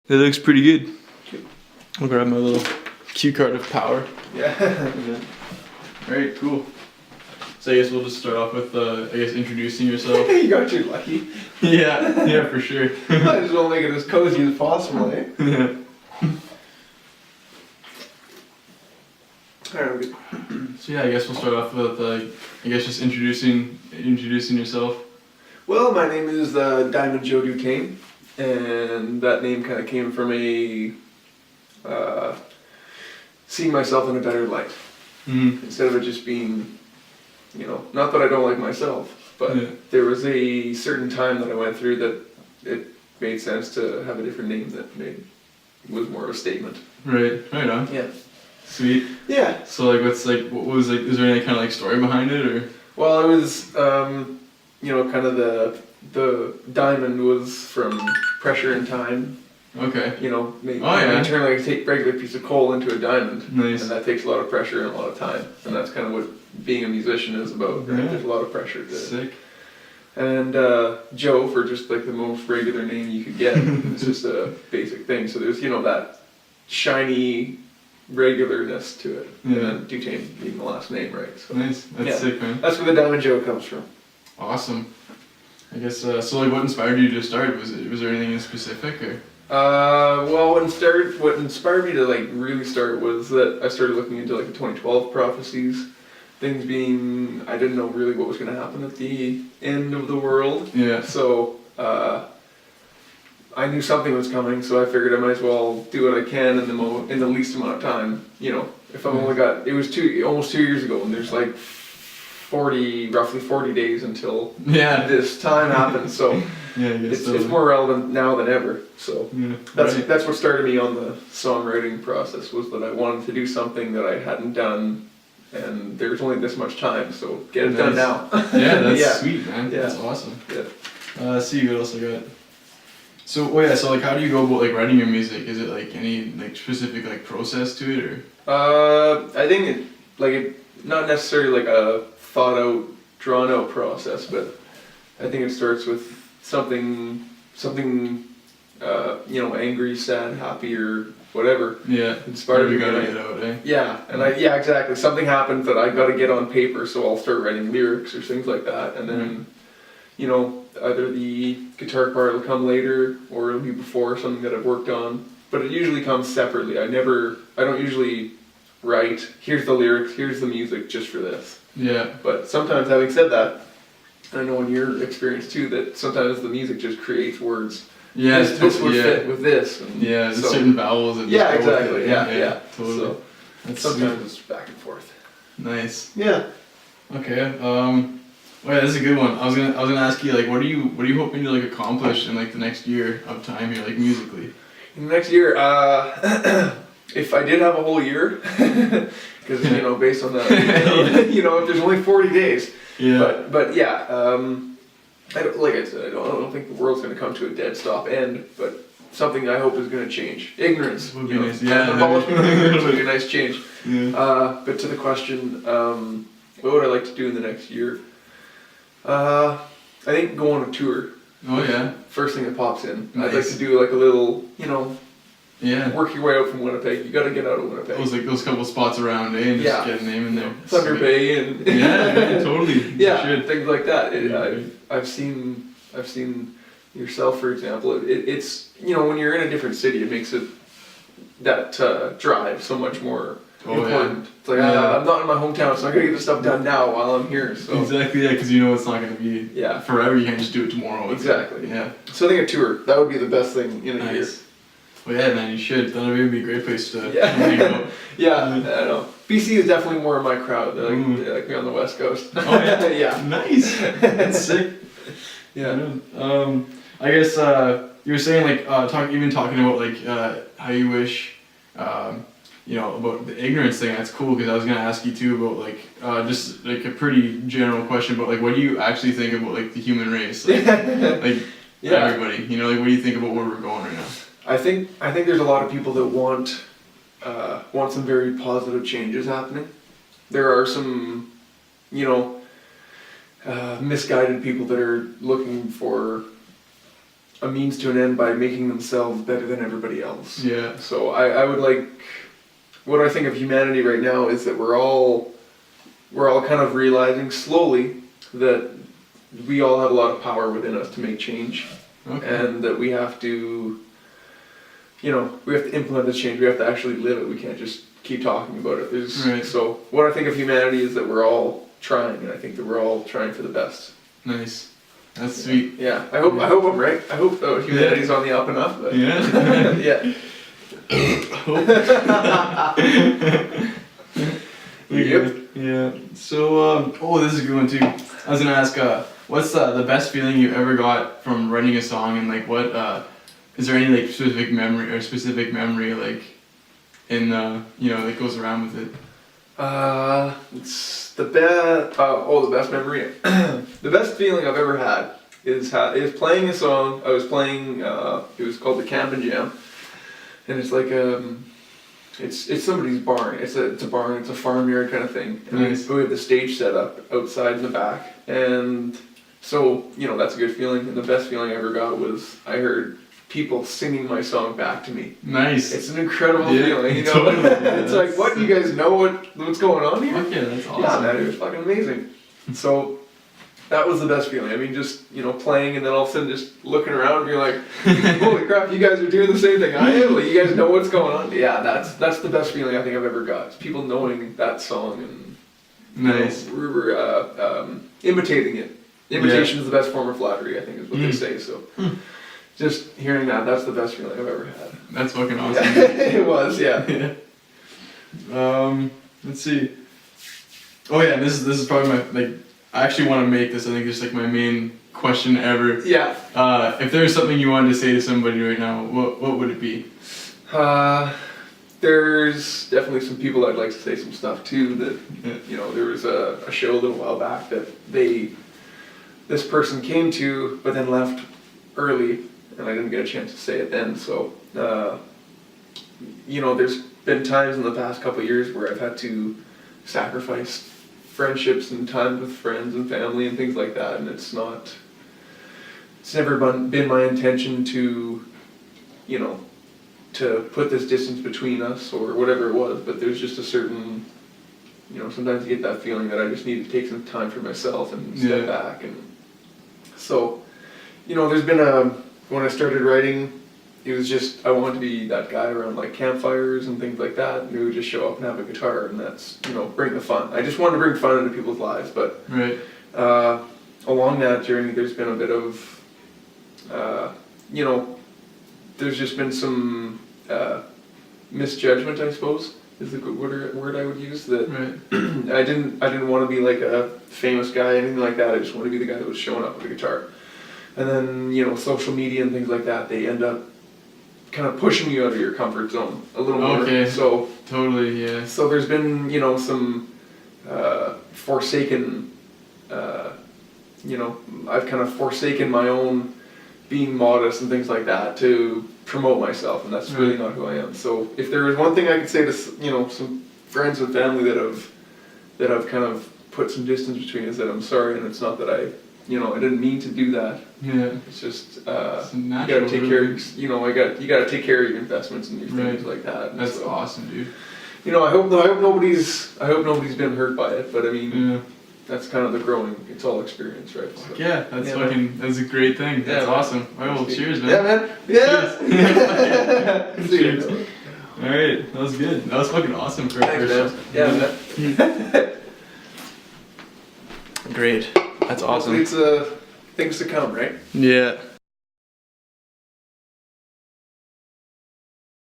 It looks pretty good. I'll grab my little cue card of power. Yeah. Alright, cool. So I guess we'll just start off with, introducing yourself. You got you lucky. Yeah, for sure. Might as well make it as cozy as possible, eh? Yeah. Alright, good. So yeah, I guess we'll start off with, just introducing yourself. Well, my name is Diamond Joe Dutame, and that name kind of came from seeing myself in a better light. Mm-hmm. Instead of it just being, not that I don't like myself, but there was a certain time that I went through that it made sense to have a different name that was more of a statement. Right on. Yeah. Sweet. Yeah. So is there any kind of story behind it, or? Well, it was, kind of the diamond was from pressure and time. Okay. Internally take a regular piece of coal into a diamond. Nice. And that takes a lot of pressure and a lot of time. And that's kind of what being a musician is about, right? Yeah. There's a lot of pressure to it. Sick. And Joe, for just like the most regular name you could get, it's just a basic thing. So there's, that shiny regularness to it. Yeah. And then Dutame being the last name, right? So, Nice. That's sick, man. that's where the Diamond Joe comes from. Awesome. I guess, what inspired you to start? Was there anything in specific, or? Well, what inspired me to really start was that I started looking into the 2012 prophecies, things being, I didn't know really what was going to happen at the end of the world. Yeah. So, I knew something was coming, so I figured I might as well do what I can in the least amount of time. If I've only got, it was almost 2 years ago, and there's roughly 40 days until this time happens, so yeah, it's more relevant now than ever. So that's what started me on the songwriting process, was that I wanted to do something that I hadn't done, and there's only this much time, so get it done now. Yeah, that's sweet, man. Yeah. That's awesome. Yeah. See what else I got. So how do you go about writing your music? Is it any specific process to it, or? I think not necessarily a thought out, drawn out process, but I think it starts with something, angry, sad, happy, or whatever. Yeah. Inspired you me. gotta get out, eh? Yeah, and exactly. Something happened that I got to get on paper, so I'll start writing lyrics or things like that, and then, either the guitar part will come later, or it'll be before something that I've worked on. But it usually comes separately. I don't usually write, here's the lyrics, here's the music, just for this. Yeah. But sometimes, having said that, I know in your experience too, that sometimes the music just creates words. Yeah, this would fit with this. And there's certain vowels that yeah, exactly. Yeah. Totally. So sometimes it's back and forth. Nice. Yeah. Okay. This is a good one. I was gonna ask you what are you hoping to accomplish in the next year of time here, musically? In the next year, if I did have a whole year, because based on that, if there's only 40 days. Yeah. But yeah, I don't think the world's going to come to a dead stop end, but something I hope is going to change. Ignorance would be nice. Abolishment of ignorance would be a nice change. Yeah. But to the question, what would I like to do in the next year? I think go on a tour. Oh yeah. First thing that pops in. Nice. I'd like to do a little, work your way out from Winnipeg. You got to get out of Winnipeg. Those couple spots around, and just get a name in there. Thunder Bay and totally. Things like that. I've seen yourself, for example. It's when you're in a different city, it makes that drive so much more important. It's I'm not in my hometown, so I gotta get this stuff done now while I'm here. So exactly, because it's not gonna be forever. You can't just do it tomorrow. Exactly. Yeah. So I think a tour, that would be the best thing in a year. Well, yeah, man, you should. Thunder Bay would be a great place to hang out. Yeah, I know. BC is definitely more of my crowd. They like me on the West Coast. Oh yeah. Yeah. Nice. That's sick. Yeah. I guess you were saying talking about how you wish about the ignorance thing. That's cool, because I was gonna ask you too about just a pretty general question, but what do you actually think about the human race? Everybody. What do you think about where we're going right now? I think there's a lot of people that want some very positive changes happening. There are some, misguided people that are looking for a means to an end by making themselves better than everybody else. Yeah. So I would like, what I think of humanity right now is that we're all kind of realizing slowly that we all have a lot of power within us to make change. Okay. And that we have to, we have to implement this change. We have to actually live it. We can't just keep talking about it. Right. So what I think of humanity is that we're all trying, and I think that we're all trying for the best. Nice. That's sweet. Yeah. I hope I'm right. I hope humanity's on the up and up. But Yeah. yeah. Yep. Yeah. So, this is a good one too. I was gonna ask, what's the best feeling you ever got from writing a song, and like what is there any like specific memory like in that goes around with it? It's the best. The best memory. The best feeling I've ever had is playing a song. I was playing. It was called the Camp and Jam, and it's like it's somebody's barn. It's a barn. It's a farmyard kind of thing. And Nice. we have the stage set up outside in the back, and so that's a good feeling. And the best feeling I ever got was I heard people singing my song back to me. Nice. It's an incredible Yeah, feeling, totally. Yeah, it's like, what, you guys know what's going on here? Fuck yeah, that's awesome. Yeah, man, it was fucking amazing. So that was the best feeling. I mean, just playing, and then all of a sudden just looking around and being like, holy crap, you guys are doing the same thing I am. Like, you guys know what's going on. Yeah, that's the best feeling I think I've ever got. It's people knowing that song and Nice. we're imitating it. Imitation is the best form of flattery, I think, is what they say. So. Just hearing that's the best feeling I've ever had. That's fucking awesome. Yeah. It was, yeah. Yeah. Let's see. Oh yeah, this is probably my I actually want to make this. I think it's like my main question ever. Yeah. If there was something you wanted to say to somebody right now, what would it be? There's definitely some people I'd like to say some stuff to. That there was a show a little while back that this person came to, but then left early. And I didn't get a chance to say it then, so, there's been times in the past couple of years where I've had to sacrifice friendships and time with friends and family and things like that, and it's never been my intention to, to put this distance between us or whatever it was, but there's just a certain, sometimes you get that feeling that I just need to take some time for myself and step back, and so, there's been when I started writing, it was just, I wanted to be that guy around like campfires and things like that, and we would just show up and have a guitar, and that's, bring the fun. I just wanted to bring fun into people's lives, but Right. Along that journey, there's been a bit of, there's just been some misjudgment, I suppose, is the good word I would use, that Right. I didn't want to be like a famous guy, anything like that. I just wanted to be the guy that was showing up with a guitar. And then, social media and things like that, they end up kind of pushing you out of your comfort zone a little more. Okay. So Totally, yeah. So there's been, some forsaken, I've kind of forsaken my own being modest and things like that to promote myself, and that's really not who I am. So if there is one thing I could say to, some friends and family that I've kind of put some distance between, is that I'm sorry, and it's not that I didn't mean to do that. Yeah. It's just, It's a you natural gotta take care of, you gotta take care of your investments and your things Right. like that. And That's so, awesome, dude. I hope nobody's been hurt by it, but I mean, Yeah. that's kind of the growing, it's all experience, right? So. Yeah, that's Yeah, that's a great thing. That's Yeah, man. awesome. All right, well, cheers, man. Yeah, man. Yeah. See Cheers. you. All right, that was good. That was fucking awesome for a Thanks, first. man. Yeah, man. Great. That's Hopefully awesome. it's things to come, right? Yeah.